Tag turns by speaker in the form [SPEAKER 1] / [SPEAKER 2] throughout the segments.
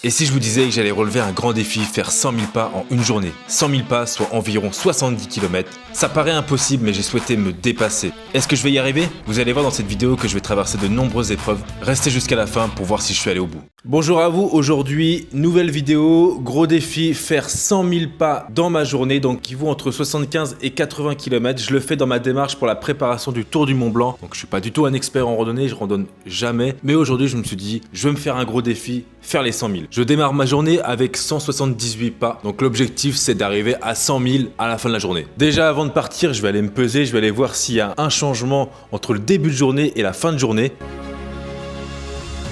[SPEAKER 1] Et si je vous disais que j'allais relever un grand défi, faire 100 000 pas en une journée? 100 000 pas, soit environ 70 km. Ça paraît impossible, mais j'ai souhaité me dépasser. Est-ce que je vais y arriver? Vous allez voir dans cette vidéo que je vais traverser de nombreuses épreuves. Restez jusqu'à la fin pour voir si je suis allé au bout. Bonjour à vous, aujourd'hui, nouvelle vidéo, gros défi, faire 100 000 pas dans ma journée, donc qui vaut entre 75 et 80 km. Je le fais dans ma démarche pour la préparation du Tour du Mont Blanc. Donc je suis pas du tout un expert en randonnée, je randonne jamais. Mais aujourd'hui, je me suis dit, je vais me faire un gros défi, faire les 100 000. Je démarre ma journée avec 178 pas. Donc l'objectif, c'est d'arriver à 100 000 à la fin de la journée. Déjà, avant de partir, je vais aller me peser, je vais aller voir s'il y a un changement entre le début de journée et la fin de journée.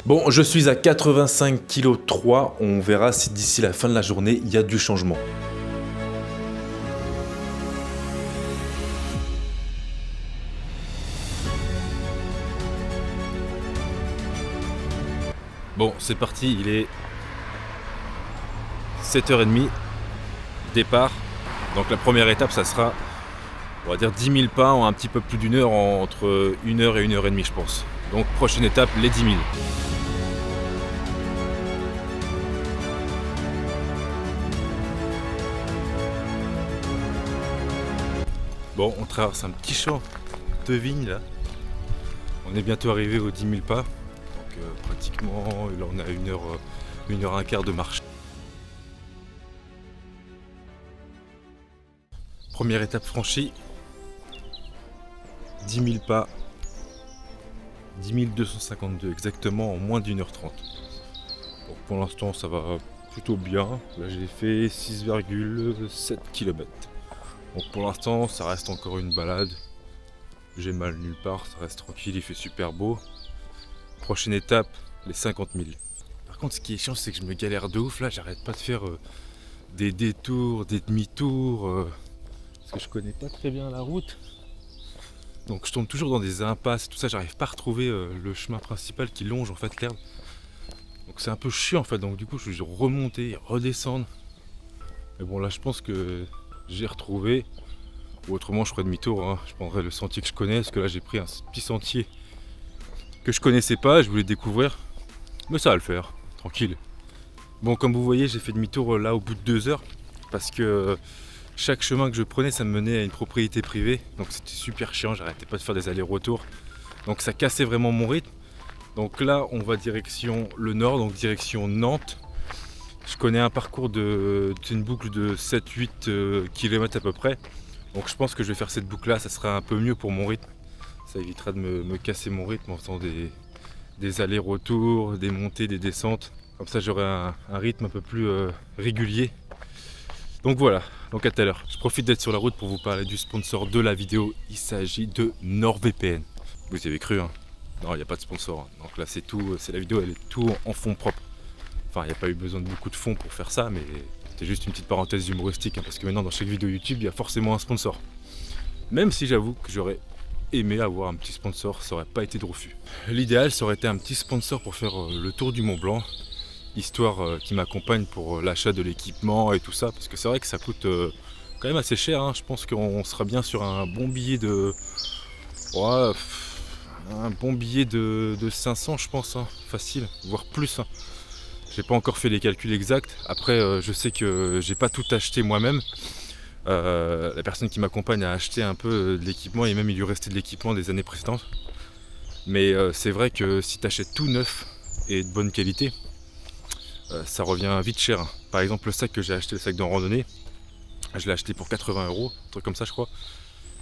[SPEAKER 1] Bon, je suis à 85,3 kg. On verra si d'ici la fin de la journée, il y a du changement. Bon, c'est parti, il est 7h30, départ. Donc la première étape, ça sera, on va dire 10 000 pas en un petit peu plus d'une heure, entre 1 heure et 1 heure et demie, je pense. Donc prochaine étape, les 10 000. Bon, on traverse un petit champ de vignes là. On est bientôt arrivé aux 10 000 pas. Donc pratiquement, là on a 1 heure un quart de marche. Première étape franchie. 10 000 pas. 10 252 exactement en moins d'1h30. Donc pour l'instant ça va plutôt bien. Là j'ai fait 6,7 km. Donc pour l'instant ça reste encore une balade. J'ai mal nulle part, ça reste tranquille, il fait super beau. Prochaine étape, les 50 000. Par contre ce qui est chiant c'est que je me galère de ouf là, j'arrête pas de faire des détours, des demi-tours. Parce que je connais pas très bien la route. Donc je tombe toujours dans des impasses, tout ça, j'arrive pas à retrouver le chemin principal qui longe en fait l'herbe. Donc c'est un peu chiant en fait, donc du coup je vais remonter, redescendre. Mais bon là je pense que j'ai retrouvé. Ou autrement je ferai demi-tour, hein. Je prendrai le sentier que je connais, parce que là j'ai pris un petit sentier que je connaissais pas, je voulais découvrir. Mais ça va le faire, tranquille. Bon comme vous voyez j'ai fait demi-tour là au bout de 2 heures. Parce que chaque chemin que je prenais ça me menait à une propriété privée. Donc c'était super chiant, j'arrêtais pas de faire des allers-retours. Donc ça cassait vraiment mon rythme. Donc là on va direction le nord, donc direction Nantes. Je connais un parcours une boucle de 7-8 km à peu près. Donc je pense que je vais faire cette boucle là, ça sera un peu mieux pour mon rythme. Ça évitera de me casser mon rythme en faisant des allers-retours, des montées, des descentes. Comme ça j'aurai un rythme un peu plus régulier. Donc voilà, donc à tout à l'heure. Je profite d'être sur la route pour vous parler du sponsor de la vidéo. Il s'agit de NordVPN. Vous y avez cru, hein? Non, il n'y a pas de sponsor. Hein. Donc là c'est tout, c'est la vidéo, elle est tout en fond propre. Enfin, il n'y a pas eu besoin de beaucoup de fonds pour faire ça, mais c'est juste une petite parenthèse humoristique, hein, parce que maintenant dans chaque vidéo YouTube, il y a forcément un sponsor. Même si j'avoue que j'aurais aimé avoir un petit sponsor, ça aurait pas été de refus. L'idéal, ça aurait été un petit sponsor pour faire le tour du Mont Blanc, histoire qui m'accompagne pour l'achat de l'équipement et tout ça, parce que c'est vrai que ça coûte quand même assez cher. Hein. Je pense qu'on sera bien sur un bon billet de... Ouais, un bon billet de 500, je pense, hein, facile, voire plus. Hein. J'ai pas encore fait les calculs exacts. Après, je sais que j'ai pas tout acheté moi-même. La personne qui m'accompagne a acheté un peu de l'équipement et même il lui restait de l'équipement des années précédentes. Mais c'est vrai que si tu achètes tout neuf et de bonne qualité, ça revient vite cher. Hein. Par exemple, le sac que j'ai acheté, le sac de randonnée, je l'ai acheté pour 80 €, un truc comme ça, je crois.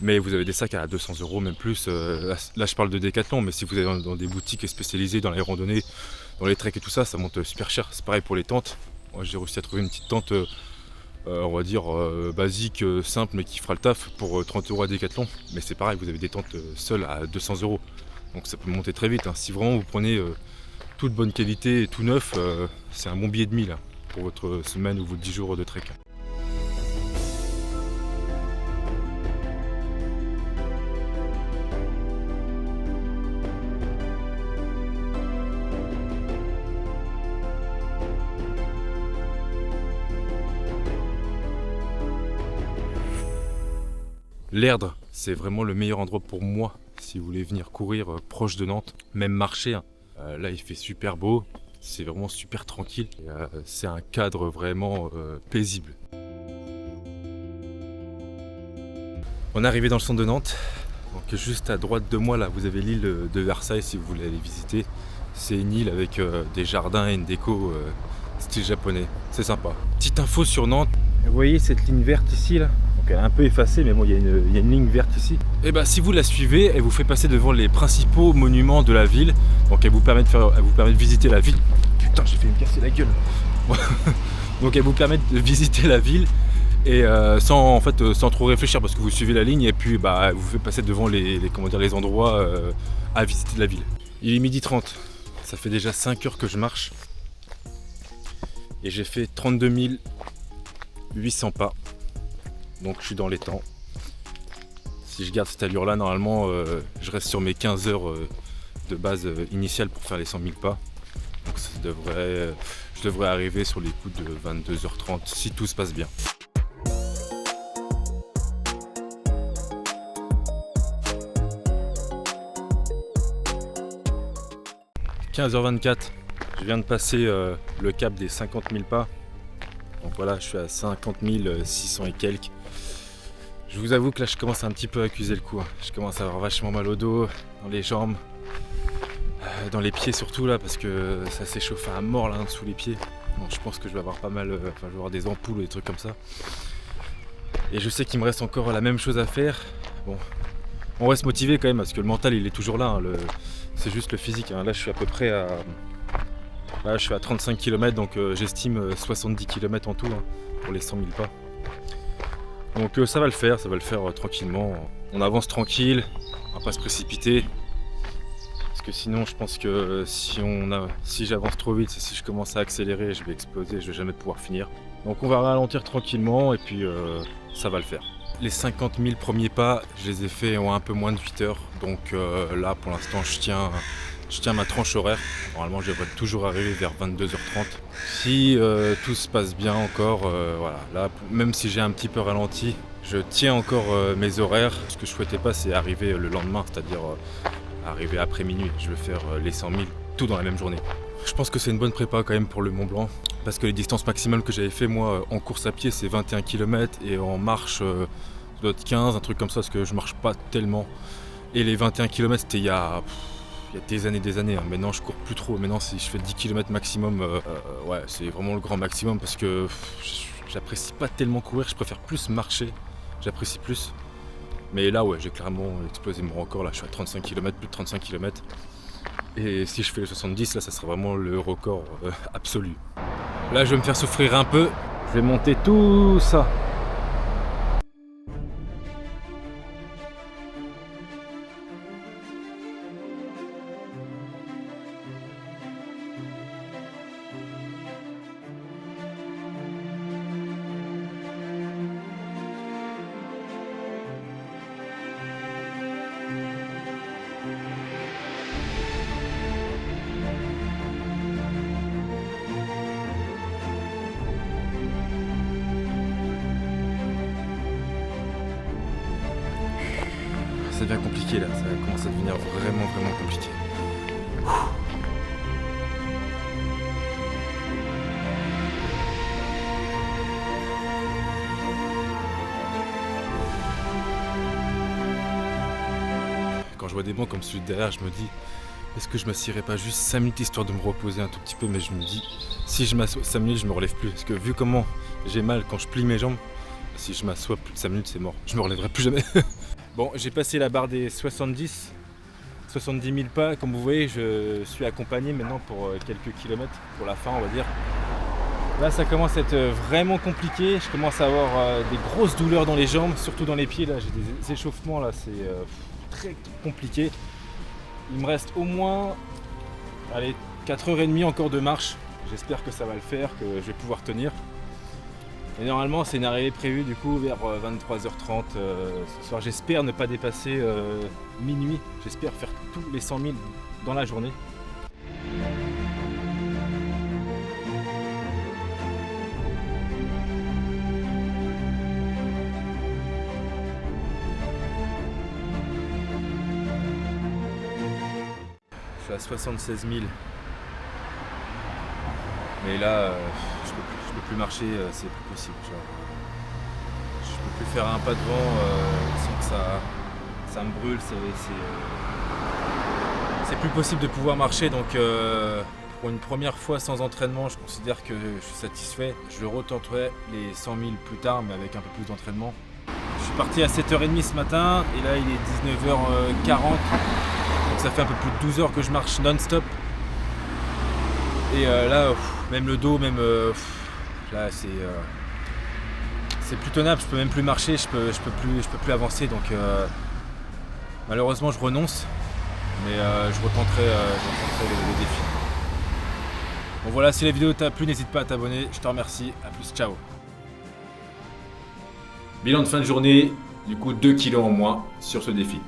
[SPEAKER 1] Mais vous avez des sacs à 200 €, même plus. Là, je parle de Decathlon, mais si vous allez dans des boutiques spécialisées dans les randonnées, dans les treks et tout ça, ça monte super cher. C'est pareil pour les tentes. Moi, j'ai réussi à trouver une petite tente, on va dire basique, simple, mais qui fera le taf pour 30 € à Decathlon. Mais c'est pareil, vous avez des tentes seules à 200 €. Donc ça peut monter très vite. Hein. Si vraiment vous prenez toute bonne qualité et tout neuf, c'est un bon billet de 1000 là, pour votre semaine ou vos 10 jours de trek. L'Erdre, c'est vraiment le meilleur endroit pour moi si vous voulez venir courir proche de Nantes, même marcher. Hein. Là il fait super beau, C'est vraiment super tranquille. C'est un cadre vraiment paisible. On est arrivé dans le centre de Nantes. Donc juste à droite de moi là, vous avez l'île de Versailles si vous voulez aller visiter. C'est une île avec des jardins et une déco style japonais. C'est sympa. Petite info sur Nantes. Vous voyez cette ligne verte ici là? Donc elle est un peu effacée, mais bon, il y a une ligne verte ici. Et bah si vous la suivez, elle vous fait passer devant les principaux monuments de la ville. Donc elle vous permet de visiter la ville. Putain, j'ai fait me casser la gueule. Donc elle vous permet de visiter la ville et sans trop réfléchir, parce que vous suivez la ligne et puis bah elle vous fait passer devant les endroits à visiter de la ville. Il est 12h30. Ça fait déjà 5 heures que je marche. Et j'ai fait 32 800 pas. Donc je suis dans les temps. Si je garde cette allure là, normalement je reste sur mes 15 heures de base initiale pour faire les 100 000 pas. Donc je devrais arriver sur les coups de 22h30 si tout se passe bien. « 15h24, je viens de passer le cap des 50 000 pas. Donc voilà, je suis à 50 600 et quelques. Je vous avoue que là, je commence un petit peu à accuser le coup. Je commence à avoir vachement mal au dos, dans les jambes, dans les pieds surtout là, parce que ça s'échauffe à mort là sous les pieds. Donc je pense que je vais avoir pas mal, je vais avoir des ampoules ou des trucs comme ça. Et je sais qu'il me reste encore la même chose à faire. Bon, on reste motivé quand même, parce que le mental il est toujours là. Hein, c'est juste le physique. Hein. Là, je suis à peu près à... Là, je suis à 35 km, donc j'estime 70 km en tout hein, pour les 100 000 pas. Donc ça va le faire tranquillement. On avance tranquille, on va pas se précipiter. Parce que sinon, je pense que si j'avance trop vite, si je commence à accélérer, je vais exploser, je vais jamais pouvoir finir. Donc on va ralentir tranquillement et puis ça va le faire. Les 50 000 premiers pas, je les ai faits en un peu moins de 8 heures. Donc là, pour l'instant, je tiens ma tranche horaire. Normalement, je devrais toujours arriver vers 22h30. Si tout se passe bien encore, voilà. Là, même si j'ai un petit peu ralenti, je tiens encore mes horaires. Ce que je souhaitais pas, c'est arriver le lendemain, c'est-à-dire arriver après minuit. Je vais faire les 100 000 tout dans la même journée. Je pense que c'est une bonne prépa quand même pour le Mont Blanc. Parce que les distances maximales que j'avais fait moi en course à pied, c'est 21 km et en marche, d'autres 15, un truc comme ça, parce que je marche pas tellement. Et les 21 km, c'était il y a des années. Hein. Maintenant, je cours plus trop. Maintenant, si je fais 10 km maximum, ouais, c'est vraiment le grand maximum parce que j'apprécie pas tellement courir. Je préfère plus marcher. J'apprécie plus. Mais là, ouais, j'ai clairement explosé mon record. Là, je suis à 35 km, plus de 35 km. Et si je fais les 70, là, ça sera vraiment le record absolu. Là, je vais me faire souffrir un peu. Je vais monter tout ça. Ça devient compliqué là, ça commence à devenir vraiment compliqué. Quand je vois des bancs comme celui de derrière, je me dis, est-ce que je m'assierais pas juste 5 minutes histoire de me reposer un tout petit peu, mais je me dis, si je m'assois 5 minutes, je me relève plus. Parce que vu comment j'ai mal quand je plie mes jambes, si je m'assois plus de 5 minutes, c'est mort. Je me relèverai plus jamais. Bon, j'ai passé la barre des 70 000 pas. Comme vous voyez, je suis accompagné maintenant pour quelques kilomètres, pour la fin on va dire. Là ça commence à être vraiment compliqué, je commence à avoir des grosses douleurs dans les jambes, surtout dans les pieds. Là j'ai des échauffements, là c'est très compliqué. Il me reste au moins 4h30 encore de marche. J'espère que ça va le faire, que je vais pouvoir tenir. Et normalement c'est une arrivée prévue du coup vers 23h30 ce soir. J'espère ne pas dépasser minuit. J'espère faire tous les 100 000 dans la journée. Je suis à 76 000. Mais là, je peux plus marcher, c'est plus possible. Genre, je peux plus faire un pas devant sans que ça me brûle. C'est plus possible de pouvoir marcher. Donc pour une première fois sans entraînement, je considère que je suis satisfait. Je retenterai les 100 000 plus tard, mais avec un peu plus d'entraînement. Je suis parti à 7h30 ce matin et là il est 19h40. Donc ça fait un peu plus de 12 heures que je marche non-stop. Et là, même le dos, là c'est plus tenable, je peux même plus marcher, je peux plus avancer. Donc malheureusement je renonce, mais je retenterai le défi. Bon voilà, si la vidéo t'a plu, n'hésite pas à t'abonner, je te remercie, à plus, ciao. Bilan de fin de journée, du coup 2 kilos en moins sur ce défi.